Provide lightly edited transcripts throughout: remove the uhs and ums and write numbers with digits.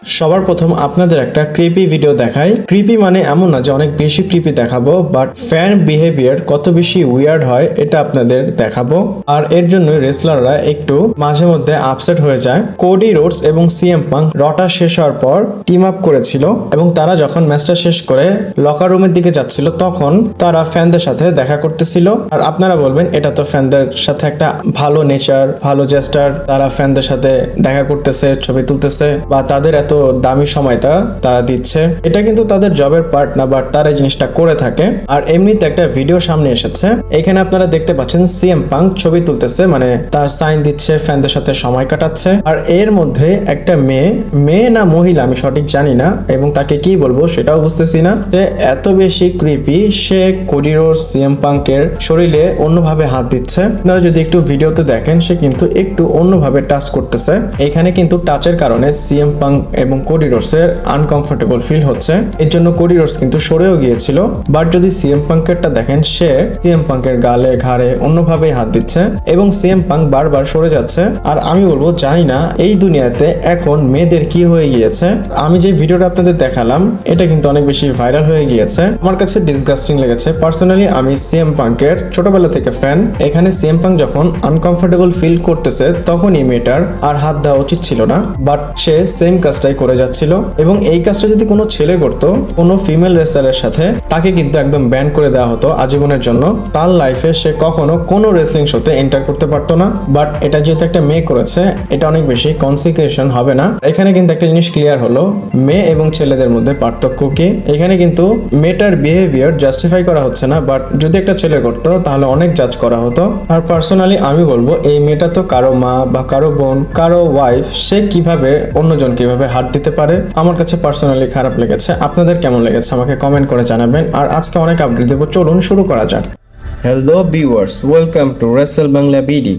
সবার প্রথম আপনাদের একটা ক্রিপি ভিডিও দেখাই। ক্রিপি মানে এমন না যে অনেক বেশি ক্রিপি দেখাবো, বাট ফ্যান বিহেভিয়ার কত বেশি উইয়ার্ড হয় এটা আপনাদের দেখাবো। আর এর জন্য রেসলাররা একটু মাঝে মধ্যে আপসেট হয়ে যায়। কোডি রোডস এবং সিএম পাঙ্ক রটা শেষ হওয়ার পর টিম আপ করেছিল এবং তারা যখন ম্যাচটা শেষ করে লকার রুমের দিকে যাচ্ছিল তখন তারা ফ্যানদের সাথে দেখা করতেছিল। আর আপনারা বলবেন এটা তো ফ্যানদের সাথে একটা ভালো নেচার, ভালো জেস্টার, তারা ফ্যানদের সাথে দেখা করতেছে, ছবি তুলতেছে বা তাদের এত দামি সময়টা তারা দিচ্ছে। এটা কিন্তু তাদের জবের পার্ট না, বাট তারা এই জিনিসটা করে থাকে। আর এমনিতে একটা ভিডিও সামনে এসেছে, এখানে আপনারা দেখতে পাচ্ছেন সিএম পাঙ্ক ছবি তুলতেছে, মানে তার সাইন দিচ্ছে, ফ্যানদের সাথে সময় কাটাচ্ছে। আর এর মধ্যে একটা মেয়ে না মহিলা আমি সঠিক জানি না এবং তাকে কি বলবো সেটাও বুঝতেছি না, সে এত বেশি ক্রিপি, সে কোডি রোডস সিএম পাঙ্কের শরীরে অন্যভাবে হাত দিচ্ছে। আপনারা যদি একটু ভিডিওতে দেখেন সে কিন্তু একটু অন্যভাবে টাচ করতেছে। এখানে কিন্তু টাচের কারণে সিএম পাঙ্ক এবং কোডি রোডসের আনকমফোর্টেবল ফিল হচ্ছে, এর জন্য কোডি রোডস কিন্তু সরেও গিয়েছিল। বাট যদি সিএম পাঙ্কেরটা দেখেন, সে সিএম পাঙ্কের গালে ঘাড়ে অন্যভাবে হাত দিচ্ছে এবং সিএম পাঙ্ক বারবার সরে যাচ্ছে। আর আমি বলবো জানি না এই দুনিয়াতে এখন মেয়েদের কি হয়ে গিয়েছে। আমি যে ভিডিওটা আপনাদের দেখালাম এটা কিন্তু অনেক বেশি ভাইরাল হয়ে গিয়েছে, আমার কাছে ডিসগাস্টিং লেগেছে। পার্সোনালি আমি সিএম পাঙ্কের ছোটবেলা থেকে ফ্যান। এখানে সিএম পাঙ্ক যখন আনকমফোর্টেবল ফিল করতেছে তখনই মেয়েটার আর হাত দেওয়া উচিত ছিল না, বাট সে সেম কাজটাই করে যাচ্ছিল। এবং এই কাজটা যদি কোনো ছেলে করতো, কোনো ফিমেল রেসলারের সাথে, তাকে কিন্তু একদম ব্যান করে দেওয়া হতো আজীবনের জন্য। তার লাইফে সে কখনো কোনো রেসলিং শোতে এন্টার করতে পারতো না। বাট এটা যেহেতু একটা মেয়ে করেছে, এটা অনেক বেশি কনসিকুয়েশন হবে না। এখানে কিন্তু একটা জিনিস ক্লিয়ার হলো, মেয়ে এবং ছেলেদের মধ্যে পার্থক্য কি। এখানে কিন্তু মেয়েটার বিহেভিয়ার জাস্টিফাই করা হচ্ছে না, বাট যদি একটা ছেলে করতো তাহলে অনেক জাজ করা হতো। আর পার্সোনালি আমি বলবো এই মেয়েটা তো কারো মা বা কারো বোন, কারো ওয়াইফ, সে কিভাবে অন্যজন কিভাবে হাত দিতে পারে, আমার কাছে পার্সোনালি খারাপ লেগেছে। আপনাদের কেমন লেগেছে আমাকে কমেন্ট করে জানাবেন। আর আজকে অনেক আপডেট দেবো, চলুন শুরু করা যাক। Hello viewers, welcome to Rachel Bangla BD.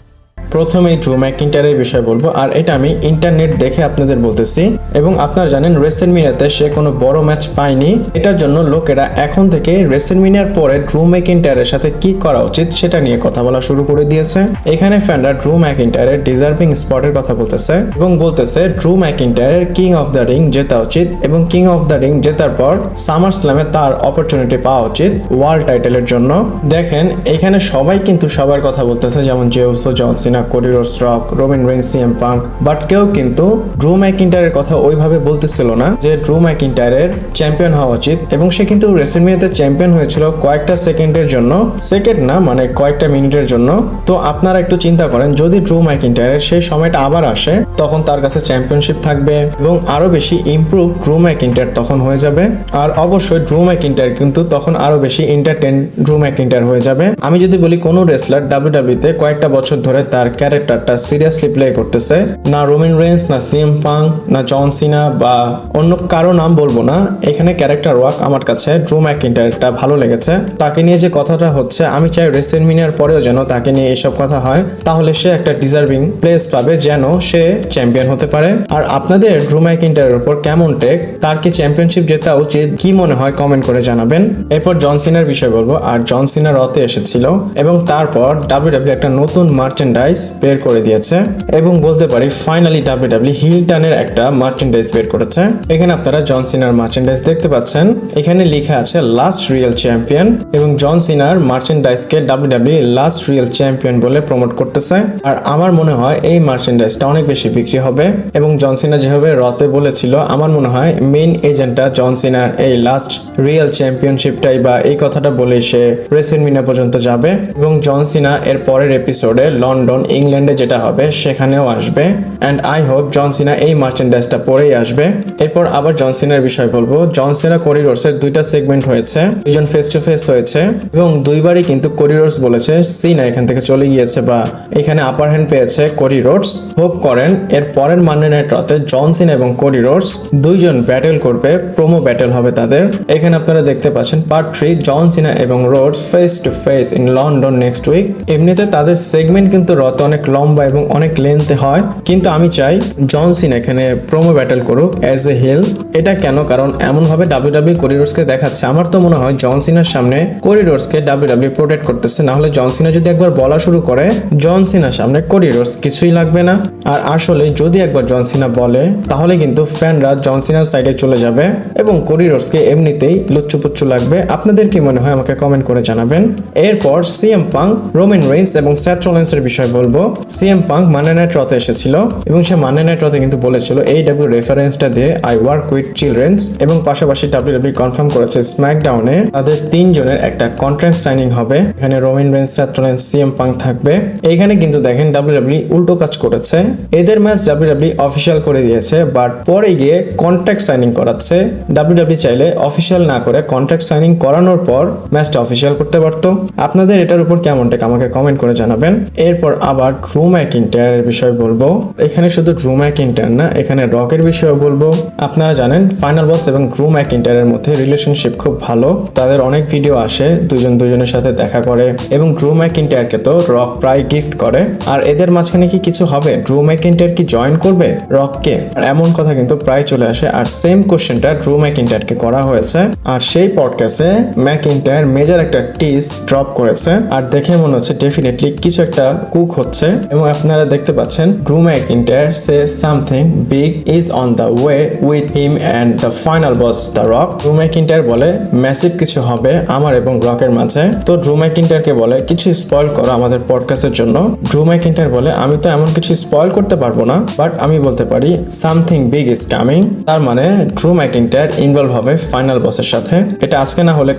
প্রথমেই ড্রু ম্যাকইন্টায়ারের বিষয় বলবো, আর এটা আমি ইন্টারনেট দেখে আপনাদের বলতেছি। এবং আপনারা জানেন রেসেলমিনিয়াতে সে কোনো বড় ম্যাচ পায়নি, এটার জন্য লোকেরা এখন থেকে রেসেলমিনিয়ার পরে ড্রু ম্যাকইন্টায়ারের সাথে কি করা উচিত সেটা নিয়ে কথা বলা শুরু করে দিয়েছে। এখানে ফ্যানরা ড্রু ম্যাকইন্টায়ারের ডিজার্ভিং স্পটের কথা বলতেছে এবং বলতেছে ড্রু ম্যাকইন্টায়ারের কিং অফ দ্য রিং জেতা উচিত এবং কিং অফ দ্য রিং জেতার পর সামার স্ল্যামে তার অপরচুনিটি পাওয়া উচিত ওয়ার্ল্ড টাইটেলের জন্য। দেখেন এখানে সবাই কিন্তু সবার কথা বলতেছে, যেমন Jey Uso, John Cena, Cody Rhodes, Rock, Roman Reigns, CM Punk, but কেউ কিন্তু ড্রু ম্যাকইন্টায়ারের কথা ওইভাবে বলতেছিল না যে ড্রু ম্যাকইন্টায়ারের চ্যাম্পিয়ন হওয়া উচিত। এবং সে কিন্তু রেসেলমিনিয়াতে চ্যাম্পিয়ন হয়েছিল কয়েকটা সেকেন্ডের জন্য, সেকেন্ড না মানে কয়েকটা মিনিটের জন্য। তো আপনারা একটু চিন্তা করেন, যদি ড্রু ম্যাকইন্টায়ারের সেই সময়টা আবার আসে তখন তার কাছে চ্যাম্পিয়নশিপ থাকবে এবং আরো বেশি ইমপ্রুভ ড্রু ম্যাকইন্টায়ার তখন হয়ে যাবে। আর অবশ্যই ড্রু ম্যাকইন্টায়ার কিন্তু তখন আরো বেশি এন্টারটেইন ড্রু ম্যাকইন্টায়ার হয়ে যাবে। আমি যদি বলি কোনো রেসলার ডাব্লিউডাব্লিউতে কয়েকটা বছর ধরে তার ক্যারেক্টারটা সিরিয়াসলি প্লে করতেছে, না রোমান রেইন্স, না সিএম পাঙ্ক, না জন সিনা বা অন্য কারো নাম বলবো না, এখানে ক্যারেক্টার ওয়ার্ক আমার কাছে ড্রু ম্যাকইন্টায়ারটা ভালো লেগেছে। তাকে নিয়ে যে কথাটা হচ্ছে, আমি চাই রেসেলমিনিয়ার পরেও যেন তাকে নিয়ে এসব কথা হয়, তাহলে সে একটা ডিজার্ভিং প্লেস পাবে যেন সে চ্যাম্পিয়ন হতে পারে। আর আপনাদের ড্রু ম্যাকইন্টায়ারের উপর কেমন টেক, তার কি চ্যাম্পিয়নশিপ জেতা উচিত, কি মনে হয় কমেন্ট করে জানাবেন। এরপর জন সিনার বিষয় বলবো। আর জন সিনা রতে এসেছিল এবং তারপর ডাব্লিউডাব্লিউ একটা নতুন মার্চেন্ডাইজ বের করে দিয়েছে এবং বলতে পারি ফাইনালি ডাব্লিউডাব্লিউ হিলটনের একটা মার্চেন্ডাইজ বের করেছে। এখানে আপনারা জন সিনার মার্চেন্ডাইজ দেখতে পাচ্ছেন, এখানে লেখা আছে লাস্ট রিয়েল চ্যাম্পিয়ন এবং জন সিনার মার্চেন্ডাইজকে ডাব্লিউডাব্লিউ লাস্ট রিয়েল চ্যাম্পিয়ন বলে প্রমোট করতেছে। আর আমার মনে হয় এই মার্চেন্ডাইজটা অনেক বেশি বিক্রি হবে এবং জন সিনা যেভাবে রতে বলেছিল, আমার মনে হয় মেইন এজেন্টটা জন সিনার এই লাস্ট রিয়েল চ্যাম্পিয়নশিপটাই বা এই কথাটা বলে সে রেসেলমিনিয়া পর্যন্ত যাবে এবং জন সিনা এর পরের এপিসোডে লন্ডন, ইংল্যান্ডে যেটা হবে সেখানেও আসবে। অ্যান্ড আই হোপ জন সিনা এই মার্চেন্ডাইজটা পরেই আসবে। এরপর আবার জন সিনার বিষয় বলবো। জন সিনা কোডি রোডসের দুইটা সেগমেন্ট হয়েছে, দুজন ফেস টু ফেস হয়েছে এবং দুইবারই কিন্তু কোডি রোডস বলেছে সিনা এখান থেকে চলে গিয়েছে বা এখানে আপার হ্যান্ড পেয়েছে কোডি রোডস। হোপ করেন এর পরের মানডে নাইট রতে জন সিনা এবং কোডি রোডস দুইজন ব্যাটেল করবে, প্রোমো ব্যাটেল হবে তাদের। এখানে আপনারা দেখতে পাচ্ছেন পার্ট 3 জন সিনা এবং Rhodes face to face in London next week. এমনিতে তাদের সেগমেন্ট কিন্তু র হয়তো অনেক লম্বা এবং অনেক লেন্থে হয়, কিন্তু আমি চাই জন সিনা এখানে প্রোমো ব্যাটল করুক অ্যাজ এ হিল। এটা কেন? কারণ এমন ভাবে ডাব্লিউডাব্লিউ কোডি রোডসকে দেখাচ্ছে, আমার তো মনে হয় জন সিনার সামনে কোডি রোডসকে ডাব্লিউডাব্লিউ প্রোটেক্ট করতেছে। না হলে জন সিনা যদি একবার বলা শুরু করে জন সিনার সামনে কোডি রোডস কিছুই লাগবে না। আর আসলে যদি একবার জন সিনা বলে তাহলে কিন্তু ফ্যানরা জন সিনার সাইডে চলে যাবে এবং কোডি রোডসকে এমনিতেই লুচ্চুপুচ্চু লাগবে। আপনাদের কি মনে হয় আমাকে কমেন্ট করে জানাবেন। এরপর সিএম পাঙ্ক, রোমান রেইন্স এবং সেথ রলিন্সের বিষয় বলবো। সিএম পাঙ্ক মানডে নাইট রতে এসেছিল এবং সে মানডে নাইট রতে কিন্তু বলেছিল AEW রেফারেন্সটা দিয়ে আই ওয়ার্ক উইথ চিলড্রেন্স, এবং পাশাপাশি ডাব্লিউডাব্লিউ কনফার্ম করেছে স্ম্যাকডাউনে তাদের 3 জনের একটা কন্ট্রাক্ট সাইনিং হবে। এখানে Roman Reigns, Seth Rollins, CM punk থাকবে। এখানে কিন্তু দেখেন ডাব্লিউডাব্লিউ উল্টো কাজ করেছে, এদের ম্যাচ ডাব্লিউডাব্লিউ অফিসিয়াল করে দিয়েছে, বাট পরে গিয়ে কন্ট্রাক্ট সাইনিং করাচ্ছে। ডাব্লিউডাব্লিউ চাইলে অফিসিয়াল না করে কন্ট্রাক্ট সাইনিং করানোর পর ম্যাচটা অফিসিয়াল করতে পারতো। আপনাদের এটার উপর কেমন টেক আমাকে কমেন্ট করে জানাবেন। এরপর আবার ড্রু ম্যাকিন্টায়ারের বিষয় বলবো। এখানে শুধু ড্রু ম্যাকিন্টায়ার না, এখানে রকের বিষয়ে বলবো। আপনারা জানেন ফাইনাল বস এবং ড্রু ম্যাকিন্টায়ারের মধ্যে রিলেশনশিপ খুব ভালো, তাদের অনেক ভিডিও আসে, দুজনের সাথে দেখা করে এবং ড্রু ম্যাকিন্টায়ারকে তো রক প্রায় গিফট করে। আর এদের মাঝখানে কি কিছু হবে? ড্রু ম্যাকিন্টায়ার কি জয়েন করবে রককে? আর এমন কথা কিন্তু প্রায় চলে আসে। আর সেম কোশ্চেনটা ড্রু ম্যাকিন্টায়ারকে করা হয়েছে, আর সেই পডকাস্টে ম্যাকিন্টায়ার মেজর একটা টিজ ড্রপ করেছে, আর দেখে মনে হচ্ছে ডেফিনেটলি কিছু একটা কুক হচ্ছে। এবং আপনারা দেখতে পাচ্ছেন Drew McIntyre say something big is on the way with him and the final boss the Rock. Drew McIntyre বলে ম্যাসিভ কিছু হবে আমার এবং রকের মাঝে। তো ড্রু ম্যাকিন্টায়ারকে বলে কিছু স্পয়েল করো আমাদের পডকাস্টের জন্য। ড্রু ম্যাকিন্টায়ার বলে আমি তো এমন কিছু স্পয়েল করতে পারবো না, বাট আমি বলতে পারি সামথিং বিগ ইজ কামিং। তার মানে ড্রু ম্যাকিন্টায়ার ইনভলভ হবে ফাইনাল বসের সাথে। এটা আজকে না হলে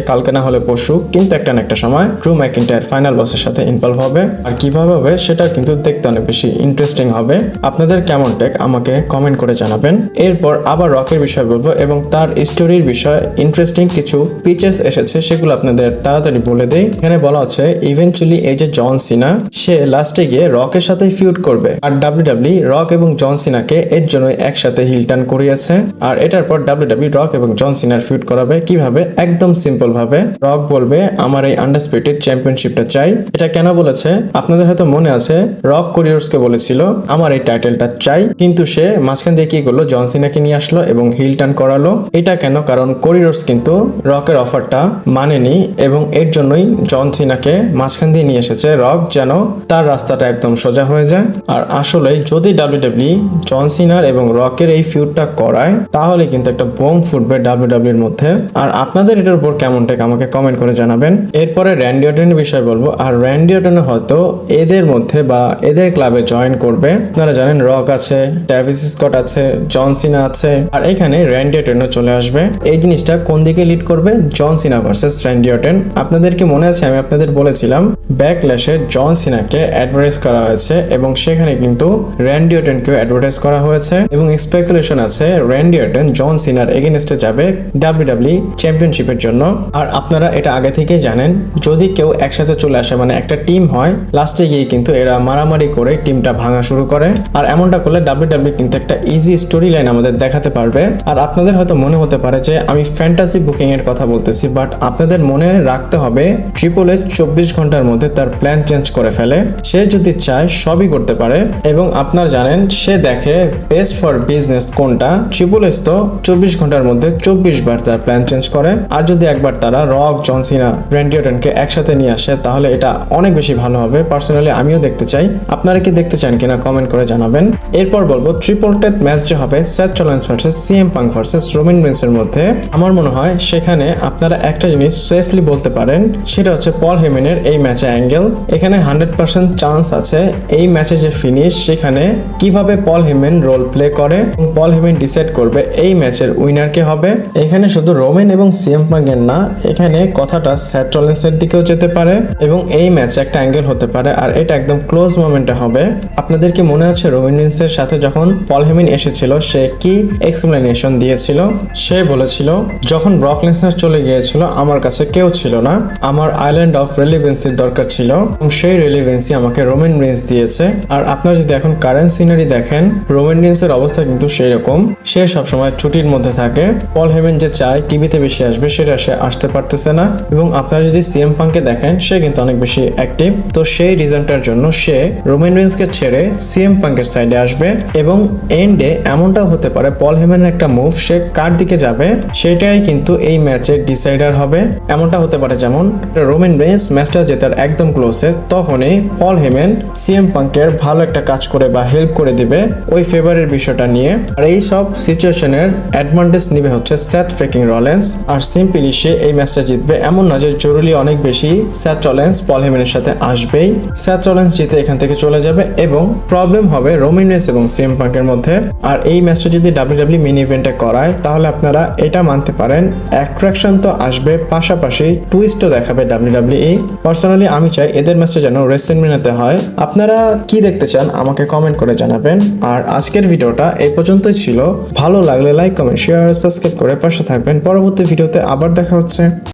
কালকে না হলে পরশু, কিন্তু একটা না একটা সময় ড্রু ম্যাকিন্টায়ার ফাইনাল বসের সাথে ইনভলভ হবে। আর কিভাবে হবে সেটা কিন্তু দেখতে অনেক বেশি ইন্টারেস্টিং হবে। আপনাদের কেমন টেক আমাকে কমেন্ট করে জানাবেন। এরপর আবার রকের বিষয় বলবো এবং তার স্টোরির বিষয়ে ইন্টারেস্টিং কিছু পিচেস এসেছে, সেগুলো আপনাদের তাড়াতাড়ি বলে দেই। এখানে বলা হচ্ছে ইভেন্চুয়ালি এই যে জন সিনা, সে লাস্টে গিয়ে রকের সাথে ফিউড করবে। আর ডাব্লিউডাব্লিউ রক এবং জন সিনাকে এর জন্য একসাথে হিল টার্ন করিয়েছে। আর এটার পর ডাব্লিউডাব্লিউ রক এবং জন সিনার ফিউড করাবে। কিভাবে? একদম সিম্পল ভাবে। রক বলবে আমার এই আন্ডারস্পিরিটেড চ্যাম্পিয়নশিপটা চাই। এটা কেন বলেছে? আপনাদের হয়তো মনে আছে রক কোরিয়ার্সকে বলেছিল আমার এই টাইটেলটা চাই, কিন্তু সে মাঝখান দিয়ে কি করলো? জন সিনাকে নিয়ে আসলো এবং হিল টার্ন করালো। এটা কেন? কারণ কোরিয়ার্স কিন্তু রকের অফারটা মানেনি এবং এর জন্যই জন সিনাকে মাঝখান দিয়ে নিয়ে এসেছে রক, যেন তার রাস্তাটা একদম সোজা হয়ে যায়। আর আসলে যদি ডাব্লিউডাব্লিউ জন সিনার এবং রকের এই ফিউডটা করায় তাহলে কিন্তু একটা বোম ফুটবে ডাব্লিউডাব্লিউর মধ্যে। আর আপনাদের এটার উপর কেমন টেক আমাকে কমেন্ট করে জানাবেন। এরপরে র্যান্ডি অর্টনের বিষয় বলবো। আর র্যান্ডি অর্টন হয়তো এদের মধ্যে বা এদের ক্লাবে জয়েন করবে। আপনারা জানেন রক আছে, ট্রাভিস স্কট আছে, জন সিনা আছে, আর এখানে র্যান্ডি অর্টনও চলে আসবে। এই জিনিসটা কোন দিকে লিড করবে? জন সিনা ভার্সেস র্যান্ডি অর্টন। আপনাদের কি মনে আছে আমি আপনাদের বলেছিলাম ব্যাকল্যাশে জন সিনাকে অ্যাডভার্টাইজ করা হয়েছে এবং সেখানে কিন্তু র্যান্ডি অর্টনকেও অ্যাডভার্টাইজ করা হয়েছে এবং স্পেকুলেশন আছে র্যান্ডি অর্টন জন সিনার এগেইনস্টে যাবে ডাব্লিউডাব্লিউ চ্যাম্পিয়নশিপের জন্য। আর আপনারা এটা আগে থেকেই জানেন যদি কেউ একসাথে চলে আসে মানে একটা টিম হয়, লাস্টে গিয়ে কিন্তু এরা মারামারি করে টিমটা ভাঙা শুরু করে। আর এমনটা করলে ডাব্লিউডাব্লিউ কিন্তু একটা ইজি স্টোরি লাইন আমাদের দেখাতে পারবে। আর আপনাদের হয়তো মনে হতে পারে যে আমি ফ্যান্টাসি বুকিং এর কথা বলতেছি, বাট আপনাদের মনে রাখতে হবে ট্রিপল এইচ 24 ঘন্টার মধ্যে তার প্ল্যান চেঞ্জ করে ফেলে। সে যদি চায় সবই করতে পারে এবং আপনারা জানেন সে দেখে বেস্ট ফর বিজনেস কোনটা। ট্রিপল এইচ তো 24 ঘন্টার মধ্যে 24 বার তার প্ল্যান চেঞ্জ করে। আর যদি একবার তারা রক, জন সিনা, র্যান্ডি অর্টনকে একসাথে নিয়ে আসে তাহলে এটা অনেক বেশি ভালো হবে। পার্সোনালি আমিও দেখতে চাই। আপনারা কি দেখতে চান কিনা কমেন্ট করে জানাবেন। এরপর বলবো ট্রিপল থ্রেট ম্যাচ যে হবে Seth Rollins versus CM punk versus Roman Reigns এর মধ্যে, আমার মনে হয় সেখানে আপনারা একটা জিনিস সেফলি বলতে পারেন, সেটা হচ্ছে পল হেমেনের এই ম্যাচে অ্যাঙ্গেল। এখানে 100% চান্স আছে এই ম্যাচে যে ফিনিশ সেখানে কিভাবে পল হেমেন রোল প্লে করে এবং পল হেমেন ডিসাইড করবে এই ম্যাচের উইনার কে হবে। এখানে শুধু রোমান এবং সিএম পাঙ্কের না, এখানে কথাটা সেথ রলিন্সের দিকেও যেতে পারে এবং এই ম্যাচে একটা অ্যাঙ্গেল হতে পারে। আর এটা একদম ক্লোজ মোমেন্টে হবে। আপনাদের কি মনে আছে রোমান রেইন্সের সাথে যখন পল হেমেন এসেছিল সে কি এক্সপ্লেনেশন দিয়েছিল? সে বলেছিল যখন ব্রক লেসনার চলে গিয়েছিল আমার কাছে কেউ ছিল না, আমার আইল্যান্ড অফ রেলিভেন্সির দরকার ছিল এবং সেই রেলিভেন্সি আমাকে রোমান রেইন্স দিয়েছে। আর আপনারা যদি এখন কারেন্ট সিনারি দেখেন রোমান রেইন্সের অবস্থা কিন্তু সেই রকম। সে সবসময় ছুটির মধ্যে থাকে। পল হেমেন যে চায় টিভিতে বেশি আসবে সেটা সে আসতে পারতেছে না। এবং আপনারা যদি সিএম পাঙ্ককে দেখেন সে কিন্তু অনেক বেশি অ্যাক্টিভ। তো সেই রিজনটা টাইমটার জন্য সে রোমান রেন্সকে ছেড়ে সিএম পাঙ্কের সাইডে আসবে এবং এন্ডে এমনটাও হতে পারে পল হেমেনের একটা মুভ সে কার দিকে যাবে সেটাই কিন্তু এই ম্যাচের ডিসাইডার হবে। এমনটা হতে পারে যেমন রোমান রেন্স ম্যাচটা জেতার একদম ক্লোজে, তখনই পল হেমেন সিএম পাঙ্কের ভালো একটা কাজ করে বা হেল্প করে দিবে ওই ফেভারের বিষয়টা নিয়ে। আর এই সব সিচুয়েশনের অ্যাডভান্টেজ নিবে হচ্ছে সেথ ফ্রিকিং রলিন্স। আর সিম্পলি সে এই ম্যাচটা জিতবে এমন না যে জরুরি অনেক বেশি সেথ রলিন্স পল হেমেনের সাথে আসবেই। সেথ রলিন্স জিতে এখান থেকে চলে যাবে এবং প্রবলেম হবে রোমান রেন্স এবং সিএম পাঙ্কের মধ্যে। আর এই ম্যাচটা যদি ডাব্লিউডাব্লিউ মিনি ইভেন্টে করায় তাহলে আপনারা এটা মানতে পারেন অ্যাট্রাকশন তো আসবে, পাশাপাশি টুইস্টও দেখাবে ডাব্লিউডাব্লিউ। পার্সোনালি আমি চাই এদের ম্যাচে যেন রেসলম্যানিয়াতে হয়। আপনারা কি দেখতে চান আমাকে কমেন্ট করে জানাবেন। আর আজকের ভিডিওটা এই পর্যন্তই ছিল। ভালো লাগলে লাইক, কমেন্ট, শেয়ার, সাবস্ক্রাইব করে পাশে থাকবেন। পরবর্তী ভিডিওতে আবার দেখা হচ্ছে।